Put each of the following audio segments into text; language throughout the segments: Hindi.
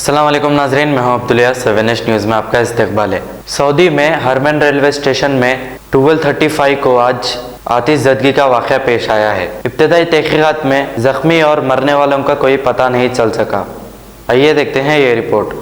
अस्सलाम वालेकुम नाज़रीन, मैं हूं अब्दुल्ला। 7H न्यूज़ में आपका इस्तकबाल है। सऊदी में हरमैन रेलवे स्टेशन में 12:35 को आज आतिशज़दगी का वाक़या पेश आया है। इब्तदाई तहक़ीक़ात में ज़ख्मी और मरने वालों का कोई पता नहीं चल सका। आइए देखते हैं ये रिपोर्ट।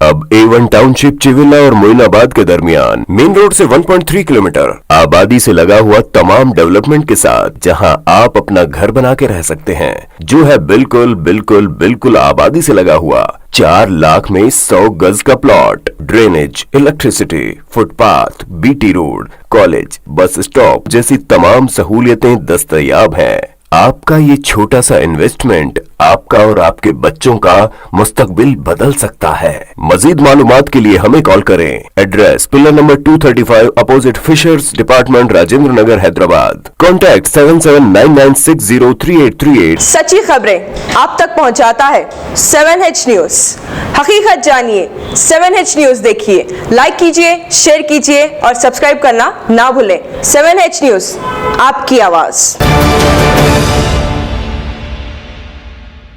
अब A1 टाउनशिप चिविला और मोइनाबाद के दरमियान मेन रोड से 1.3 किलोमीटर आबादी से लगा हुआ तमाम डेवलपमेंट के साथ जहां आप अपना घर बना के रह सकते हैं, जो है बिल्कुल बिल्कुल बिल्कुल आबादी से लगा हुआ। 4 लाख में 100 गज का plot, drainage, electricity, footpath, BT road, college, bus stop जैसी तमाम सहूलियतें दस्तयाब हैं। आपका ये छोटा सा इन्वेस्टमेंट आपका और आपके बच्चों का मुस्तकबिल बदल सकता है। मजीद मालूमात के लिए हमें कॉल करें। Address pillar number 235 opposite fishers department, Rajendra Nagar, Hyderabad. Contact 7799603838। सच्ची खबरें आप तक पहुंचाता है 7H न्यूज़। हकीकत जानिए, 7H न्यूज़ देखिए, लाइक कीजिए, शेयर कीजिए और सब्सक्राइब करना ना भूलें। 7H न्यूज़, आपकी आवाज़।